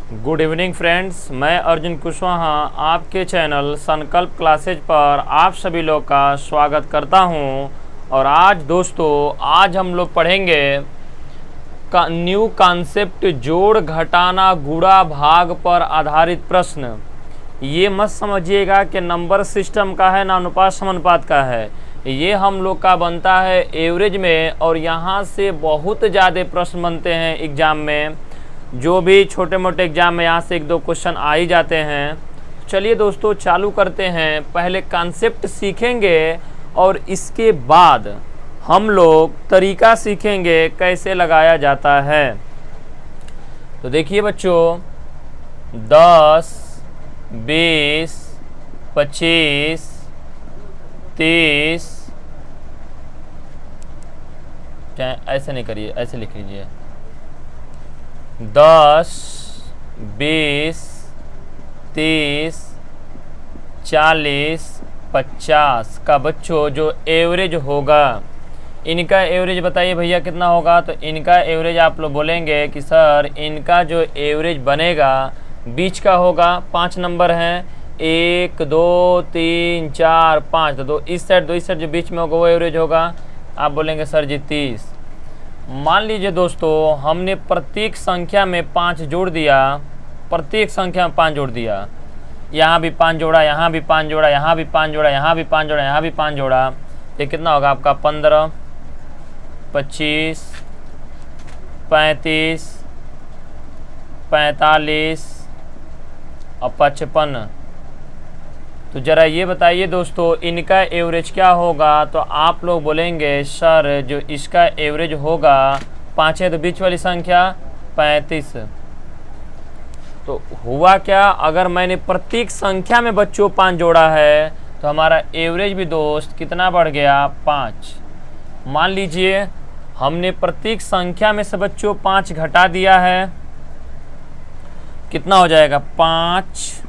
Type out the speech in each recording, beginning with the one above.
Good evening friends, मैं अर्जुन कुशवाहा आपके channel संकल्प क्लासेज पर आप सभी लोग का स्वागत करता हूं। और आज दोस्तों हम लोग पढ़ेंगे न्यू कॉन्सेप्ट जोड़ घटाना गुणा भाग पर आधारित प्रश्न। ये मत समझिएगा कि नंबर सिस्टम का है ना अनुपात समानुपात का है। ये हम लोग का बनता है एवरेज में, और यहाँ से बहुत ज़्यादा प्रश्न बनते हैं एग्ज़ाम में। जो भी छोटे मोटे एग्जाम में यहाँ से एक दो क्वेश्चन आ ही जाते हैं। चलिए दोस्तों चालू करते हैं। पहले कॉन्सेप्ट सीखेंगे और इसके बाद हम लोग तरीका सीखेंगे कैसे लगाया जाता है। तो देखिए बच्चों, 10, 20, 25, 30, ऐसे नहीं करिए, ऐसे लिख लीजिए। 10, 20, 30, 40, 50 का बच्चों जो एवरेज होगा, इनका एवरेज बताइए भैया कितना होगा। तो इनका एवरेज आप लोग बोलेंगे कि सर इनका जो एवरेज बनेगा बीच का होगा। 5 नंबर हैं, 1, 2, 3, 4, 5। तो इस साइड जो बीच में होगा वो एवरेज होगा। आप बोलेंगे सर जी 30। मान लीजिए दोस्तों हमने प्रत्येक संख्या में 5 जोड़ दिया, प्रत्येक संख्या में 5 जोड़ दिया। यहाँ भी 5 जोड़ा, यहाँ भी 5 जोड़ा, यहाँ भी 5 जोड़ा, यहाँ भी 5 जोड़ा, यहाँ भी 5 जोड़ा। ये कितना होगा आपका 15, 25, 35, 45 और 55। तो ज़रा ये बताइए दोस्तों इनका एवरेज क्या होगा। तो आप लोग बोलेंगे सर जो इसका एवरेज होगा 5 है तो बीच वाली संख्या 35। तो हुआ क्या, अगर मैंने प्रत्येक संख्या में बच्चों 5 जोड़ा है तो हमारा एवरेज भी दोस्त कितना बढ़ गया 5। मान लीजिए हमने प्रत्येक संख्या में से बच्चों 5 घटा दिया है, कितना हो जाएगा 5।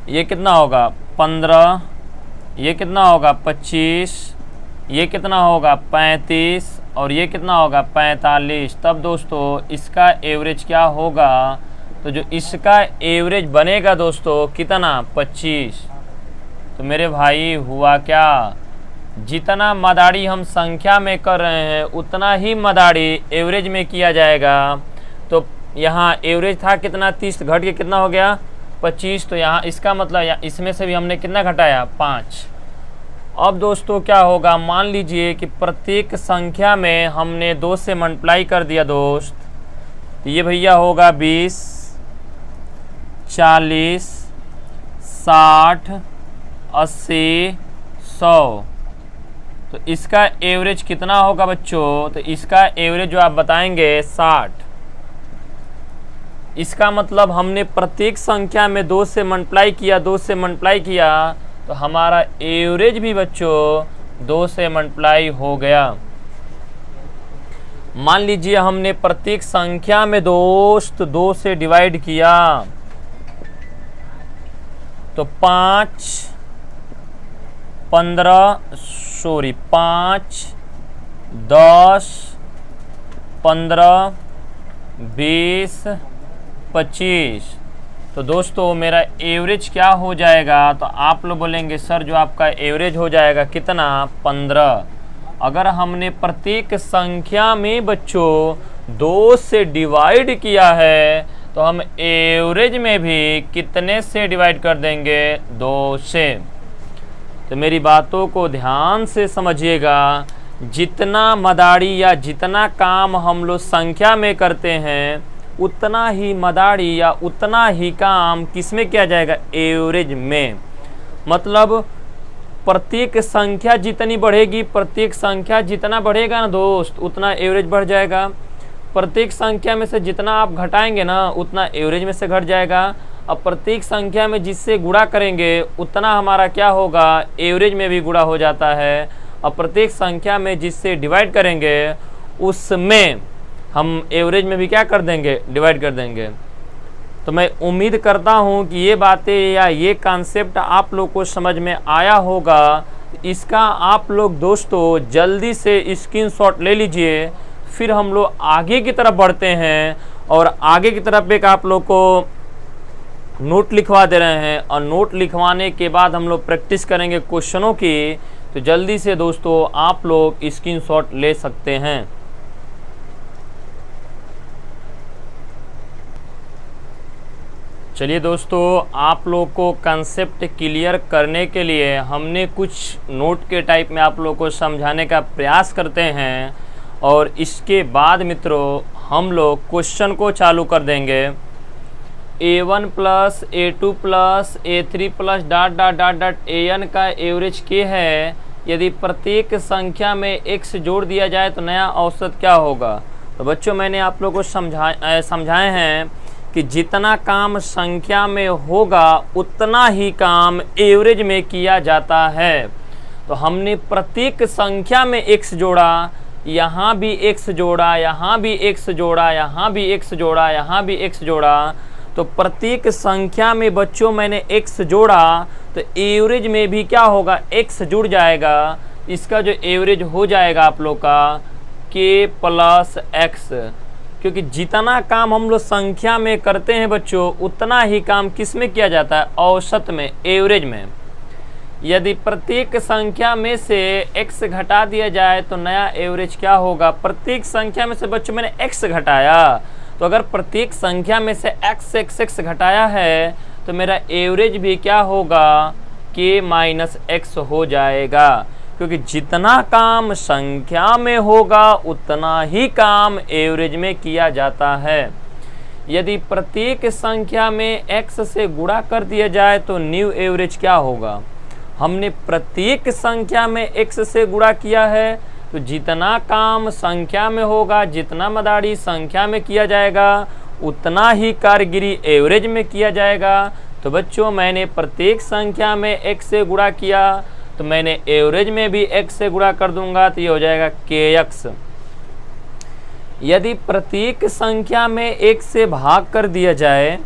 ये कितना होगा 15, ये कितना होगा 25, ये कितना होगा 35 और ये कितना होगा 45। तब दोस्तों इसका एवरेज क्या होगा। तो जो इसका एवरेज बनेगा दोस्तों कितना 25। तो मेरे भाई हुआ क्या, जितना मदारी हम संख्या में कर रहे हैं उतना ही मदारी एवरेज में किया जाएगा। तो यहाँ एवरेज था कितना 30, घट के कितना हो गया 25। तो यहाँ इसका मतलब इसमें से भी हमने कितना घटाया 5। अब दोस्तों क्या होगा, मान लीजिए कि प्रत्येक संख्या में हमने 2 से मल्टीप्लाई कर दिया दोस्त। तो ये भैया होगा 20, 40, 60, 80, 100। तो इसका एवरेज कितना होगा बच्चों। तो इसका एवरेज जो आप बताएंगे 60। इसका मतलब हमने प्रत्येक संख्या में 2 से मल्टीप्लाई किया, 2 से मल्टीप्लाई किया, तो हमारा एवरेज भी बच्चों 2 से मल्टीप्लाई हो गया। मान लीजिए हमने प्रत्येक संख्या में दोस्त 2 से डिवाइड किया, तो 5, 10, 15, 20, 25। तो दोस्तों मेरा एवरेज क्या हो जाएगा। तो आप लोग बोलेंगे सर जो आपका एवरेज हो जाएगा कितना 15। अगर हमने प्रत्येक संख्या में बच्चों 2 से डिवाइड किया है तो हम एवरेज में भी कितने से डिवाइड कर देंगे 2 से। तो मेरी बातों को ध्यान से समझिएगा, जितना मदारी या जितना काम हम लोग संख्या में करते हैं उतना ही मदारी या उतना ही काम किस में किया जाएगा एवरेज में। मतलब प्रत्येक संख्या जितनी बढ़ेगी, प्रत्येक संख्या जितना बढ़ेगा ना दोस्त उतना एवरेज बढ़ जाएगा। प्रत्येक संख्या में से जितना आप घटाएंगे ना उतना एवरेज में से घट जाएगा। अब प्रत्येक संख्या में जिससे गुणा करेंगे उतना हमारा क्या होगा एवरेज में भी गुणा हो जाता है। और प्रत्येक संख्या में जिससे डिवाइड करेंगे उसमें हम एवरेज में भी क्या कर देंगे डिवाइड कर देंगे। तो मैं उम्मीद करता हूँ कि ये बातें या ये कॉन्सेप्ट आप लोग को समझ में आया होगा। इसका आप लोग दोस्तों जल्दी से स्क्रीनशॉट ले लीजिए। फिर हम लोग आगे की तरफ बढ़ते हैं और आगे की तरफ एक आप लोग को नोट लिखवा दे रहे हैं, और नोट लिखवाने के बाद हम लोग प्रैक्टिस करेंगे क्वेश्चनों की। तो जल्दी से दोस्तों आप लोग स्क्रीनशॉट ले सकते हैं। चलिए दोस्तों, आप लोग को कंसेप्ट क्लियर करने के लिए हमने कुछ नोट के टाइप में आप लोग को समझाने का प्रयास करते हैं, और इसके बाद मित्रों हम लोग क्वेश्चन को चालू कर देंगे। A1 plus A2 plus A3 plus dot dot dot dot AN का एवरेज के है, यदि प्रत्येक संख्या में x जोड़ दिया जाए तो नया औसत क्या होगा। तो बच्चों मैंने आप लोगों को समझाए हैं कि जितना काम संख्या में होगा उतना ही काम एवरेज में किया जाता है। तो हमने प्रत्येक संख्या में x जोड़ा, यहाँ भी x जोड़ा, यहाँ भी x जोड़ा, यहाँ भी x जोड़ा, यहाँ भी x जोड़ा, तो प्रत्येक संख्या में बच्चों मैंने x जोड़ा, तो एवरेज में भी क्या होगा, x जुड़ जाएगा। इसका जो एवरेज हो जाएगा आप लोग का k प्लस x, क्योंकि जितना काम हम लोग संख्या में करते हैं बच्चों उतना ही काम किस में किया जाता है, औसत में, एवरेज में। यदि प्रत्येक संख्या में से x घटा दिया जाए तो नया एवरेज क्या होगा। प्रत्येक संख्या में से बच्चों मैंने x घटाया, तो अगर प्रत्येक संख्या में से x घटाया है तो मेरा एवरेज भी क्या होगा, k माइनस x हो जाएगा। क्योंकि जितना काम संख्या में होगा उतना ही काम एवरेज में किया जाता है। यदि प्रत्येक संख्या में x से गुणा कर दिया जाए तो न्यू एवरेज क्या होगा। हमने प्रत्येक संख्या में x से गुणा किया है, तो जितना काम संख्या में होगा, जितना मदारी संख्या में किया जाएगा उतना ही कारीगरी एवरेज में किया जाएगा। तो बच्चों मैंने प्रत्येक संख्या में x से गुणा किया, तो मैंने एवरेज में भी x से गुणा कर दूंगा, तो ये हो जाएगा kx। यदि प्रत्येक संख्या में x से भाग कर दिया जाए,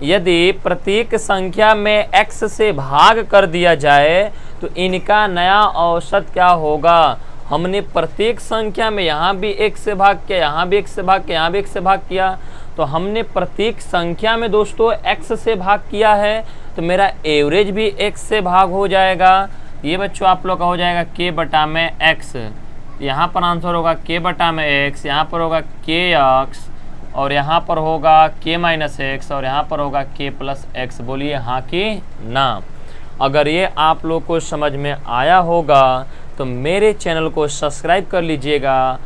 यदि प्रत्येक संख्या में x से भाग कर दिया जाए तो इनका नया औसत क्या होगा। हमने प्रत्येक संख्या में यहाँ भी x से भाग किया, यहाँ भी x से भाग किया, यहाँ भी x से भाग किया, तो हमने प्रत्येक संख्या में दोस्तों x से भाग किया है, तो मेरा एवरेज भी x से भाग हो जाएगा। ये बच्चों आप लोग का हो जाएगा k बटा में x, यहाँ पर आंसर होगा k बटा में x, यहाँ पर होगा kx, और यहाँ पर होगा k माइनस x, और यहाँ पर होगा k प्लस x। बोलिए हाँ कि ना। अगर ये आप लोग को समझ में आया होगा तो मेरे चैनल को सब्सक्राइब कर लीजिएगा,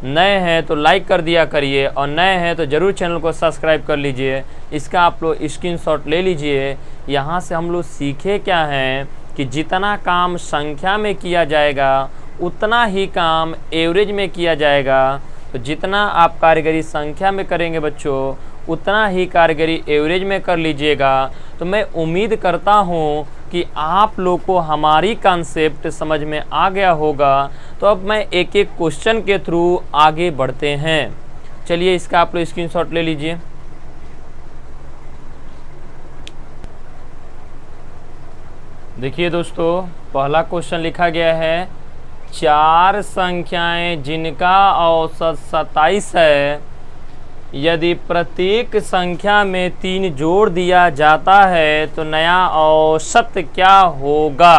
नए हैं तो लाइक कर दिया करिए, और नए हैं तो ज़रूर चैनल को सब्सक्राइब कर लीजिए। इसका आप लोग स्क्रीनशॉट ले लीजिए। यहाँ से हम लोग सीखे क्या हैं कि जितना काम संख्या में किया जाएगा उतना ही काम एवरेज में किया जाएगा। तो जितना आप कारीगरी संख्या में करेंगे बच्चों उतना ही कारीगरी एवरेज में कर लीजिएगा। तो मैं उम्मीद करता हूँ कि आप लोग को हमारी कॉन्सेप्ट समझ में आ गया होगा। तो अब मैं एक एक क्वेश्चन के थ्रू आगे बढ़ते हैं। चलिए इसका आप लोग स्क्रीनशॉट ले लीजिए। देखिए दोस्तों, पहला क्वेश्चन लिखा गया है, 4 संख्याएं जिनका औसत 27 है, यदि प्रत्येक संख्या में 3 जोड़ दिया जाता है तो नया औसत क्या होगा।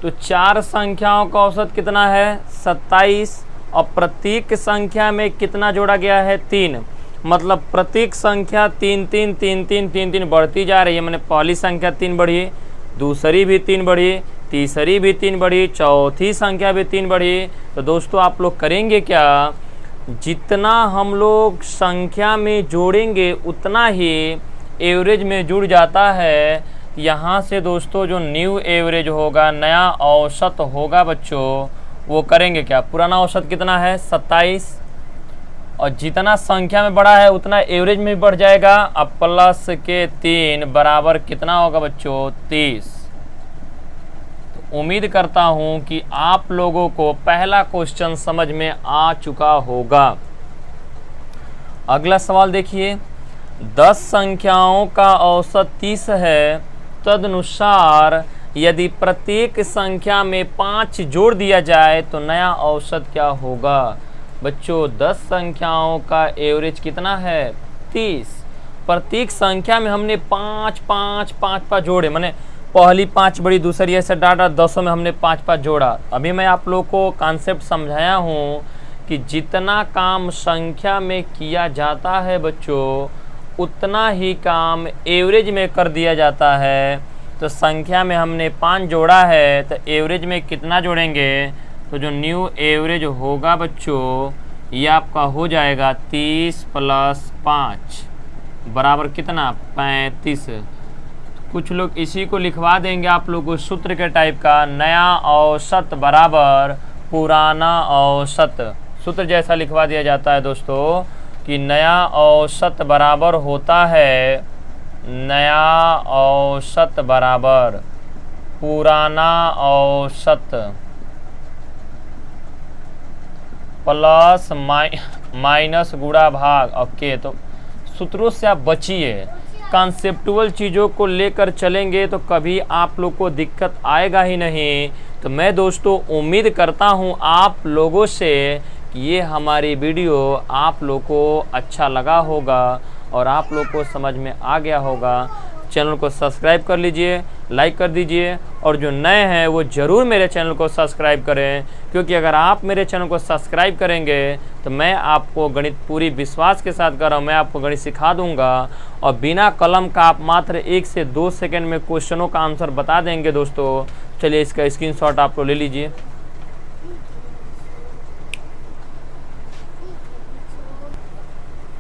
तो 4 संख्याओं का औसत कितना है, 27, और प्रत्येक संख्या में कितना जोड़ा गया है, 3। मतलब प्रत्येक संख्या 3 3 3 3 3 3 बढ़ती जा रही है। मैंने पहली संख्या 3 बढ़ी, दूसरी भी 3 बढ़ी, तीसरी भी 3 बढ़ी, चौथी संख्या भी 3 बढ़ी। तो दोस्तों आप लोग करेंगे क्या, जितना हम लोग संख्या में जोड़ेंगे उतना ही एवरेज में जुड़ जाता है। यहाँ से दोस्तों जो न्यू एवरेज होगा, नया औसत होगा बच्चों, वो करेंगे क्या, पुराना औसत कितना है 27, और जितना संख्या में बढ़ा है उतना एवरेज में भी बढ़ जाएगा। अब प्लस के 3 बराबर कितना होगा बच्चों, 30। उम्मीद करता हूं कि आप लोगों को पहला क्वेश्चन समझ में आ चुका होगा। अगला सवाल देखिए, 10 संख्याओं का औसत 30 है, तदनुसार यदि प्रत्येक संख्या में 5 जोड़ दिया जाए तो नया औसत क्या होगा। बच्चों 10 संख्याओं का एवरेज कितना है 30। प्रत्येक संख्या में हमने 5 5 5 5 जोड़े, माने पहली 5 बड़ी, दूसरी ऐसे डाटा, 10 में हमने 5 5 जोड़ा। अभी मैं आप लोग को कॉन्सेप्ट समझाया हूँ कि जितना काम संख्या में किया जाता है बच्चों, उतना ही काम एवरेज में कर दिया जाता है। तो संख्या में हमने 5 जोड़ा है, तो एवरेज में कितना जोड़ेंगे? तो जो न्यू एवरेज होगा बच्चों, ये आपका हो जाएगा 30 + 5 बराबर कितना 35। कुछ लोग इसी को लिखवा देंगे आप लोग को सूत्र के टाइप का, नया औसत बराबर पुराना औसत। सूत्र जैसा लिखवा दिया जाता है दोस्तों कि नया औसत बराबर होता है, नया औसत बराबर पुराना औसत प्लस माइनस गुणा भाग। ओके, तो सूत्रों से आप बचिए। कॉन्सेप्टुअल चीज़ों को लेकर चलेंगे तो कभी आप लोग को दिक्कत आएगा ही नहीं। तो मैं दोस्तों उम्मीद करता हूँ आप लोगों से कि ये हमारी वीडियो आप लोग को अच्छा लगा होगा और आप लोग को समझ में आ गया होगा। चैनल को सब्सक्राइब कर लीजिए, लाइक कर दीजिए, और जो नए हैं वो ज़रूर मेरे चैनल को सब्सक्राइब करें, क्योंकि अगर आप मेरे चैनल को सब्सक्राइब करेंगे तो मैं आपको गणित पूरी विश्वास के साथ कर रहा हूँ, मैं आपको गणित सिखा दूंगा और बिना कलम का आप मात्र 1 से 2 सेकंड में क्वेश्चनों का आंसर बता देंगे दोस्तों। चलिए इसका स्क्रीनशॉट आप लोग ले लीजिए।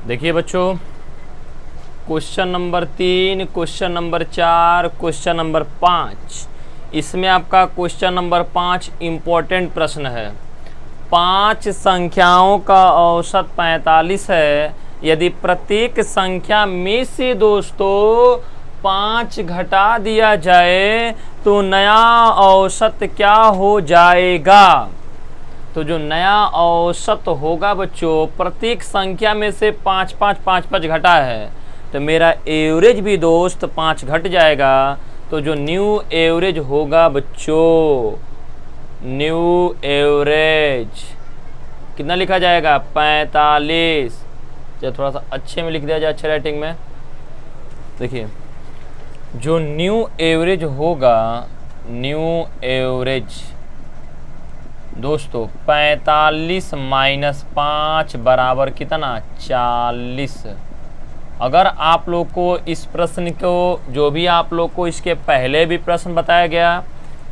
देखिए बच्चों, question number 3, question number 4, question number 5। इसमें आपका क्वेश्चन नंबर 5 इम्पोर्टेंट प्रश्न है। 5 संख्याओं का औसत 45 है। यदि प्रत्येक संख्या में से दोस्तों 5 घटा दिया जाए तो नया औसत क्या हो जाएगा? तो जो नया औसत होगा बच्चों, प्रत्येक संख्या में से 5 5 5 5 घटा है, तो मेरा एवरेज भी दोस्त 5 घट जाएगा। तो जो न्यू एवरेज होगा बच्चों, न्यू एवरेज कितना लिखा जाएगा 45। चलो थोड़ा सा अच्छे में लिख दिया जाए, अच्छे राइटिंग में। देखिए जो न्यू एवरेज होगा, न्यू एवरेज दोस्तों 45 - 5 बराबर कितना 40। अगर आप लोग को इस प्रश्न को, जो भी आप लोग को इसके पहले भी प्रश्न बताया गया,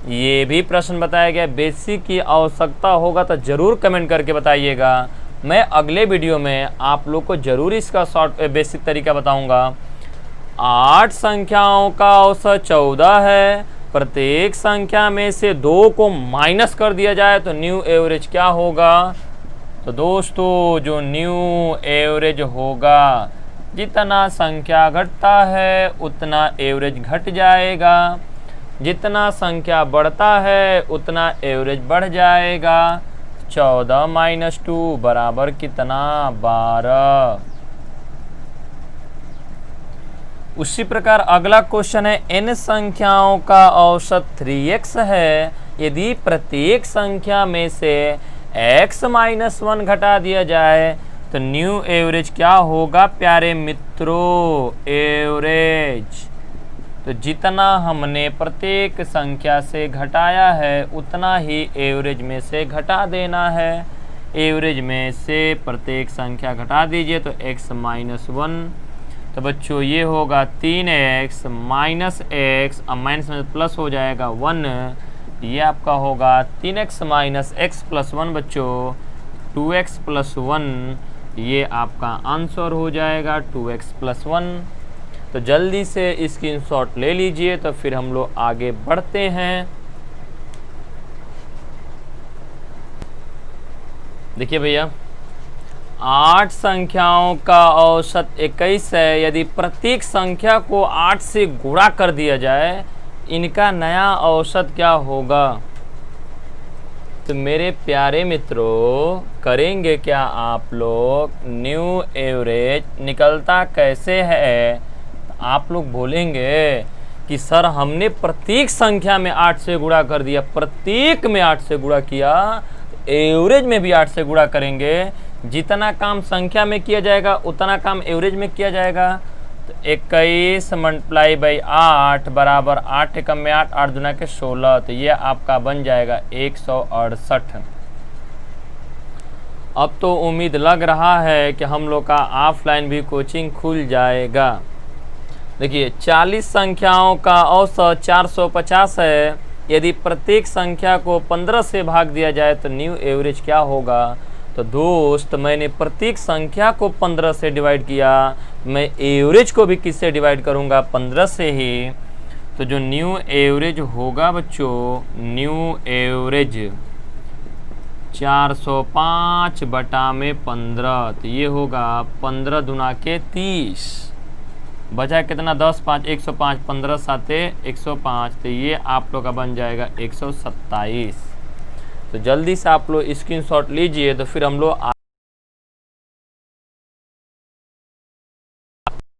ये भी प्रश्न बताया गया, बेसिक की आवश्यकता होगा तो ज़रूर कमेंट करके बताइएगा। मैं अगले वीडियो में आप लोग को ज़रूर इसका शॉर्ट बेसिक तरीका बताऊंगा। 8 संख्याओं का औसत 14 है। प्रत्येक संख्या में से 2 को माइनस कर दिया जाए तो न्यू एवरेज क्या होगा? तो दोस्तों जो न्यू एवरेज होगा, जितना संख्या घटता है उतना एवरेज घट जाएगा, जितना संख्या बढ़ता है उतना एवरेज बढ़ जाएगा। 14 - 2 बराबर कितना 12। उसी प्रकार अगला क्वेश्चन है, n संख्याओं का औसत 3x है। यदि प्रत्येक संख्या में से x - 1 घटा दिया जाए तो न्यू एवरेज क्या होगा प्यारे मित्रों? एवरेज तो जितना हमने प्रत्येक संख्या से घटाया है उतना ही एवरेज में से घटा देना है। एवरेज में से प्रत्येक संख्या घटा दीजिए तो x - 1, तो बच्चों ये होगा 3x - x, अब माइनस में प्लस हो जाएगा 1, ये आपका होगा 3x - x + 1 बच्चों 2x + 1, ये आपका आंसर हो जाएगा 2x + 1। तो जल्दी से स्क्रीनशॉट ले लीजिए, तो फिर हम लोग आगे बढ़ते हैं। देखिए भैया, 8 संख्याओं का औसत 21 है। यदि प्रत्येक संख्या को 8 से गुणा कर दिया जाए, इनका नया औसत क्या होगा? तो मेरे प्यारे मित्रों, करेंगे क्या आप लोग? न्यू एवरेज निकलता कैसे है? आप लोग बोलेंगे कि सर हमने प्रत्येक संख्या में 8 से गुणा कर दिया, प्रत्येक में 8 से गुणा किया, एवरेज में भी 8 से गुणा करेंगे। जितना काम संख्या में किया जाएगा उतना काम एवरेज में किया जाएगा। तो 21 मल्टीप्लाई बाई 8 बराबर 8 एकम में 8, 8 दूना के 16, तो ये आपका बन जाएगा 168। अब तो उम्मीद लग रहा है कि हम लोग का ऑफलाइन भी कोचिंग खुल जाएगा। देखिए 40 संख्याओं का औसत 450 है। यदि प्रत्येक संख्या को 15 से भाग दिया जाए तो न्यू एवरेज क्या होगा। तो दोस्त मैंने प्रत्येक संख्या को 15 से डिवाइड किया, मैं एवरेज को भी किससे डिवाइड करूंगा, 15 से ही। तो जो न्यू एवरेज होगा बच्चों, न्यू एवरेज 405 बटा में 15, तो ये होगा 15 दूना के 30, बचा कितना 10 5 105, 15 साते 105, तो ये आप लोग का बन जाएगा 127। तो जल्दी से आप लोग स्क्रीनशॉट लीजिए, तो फिर हम लोग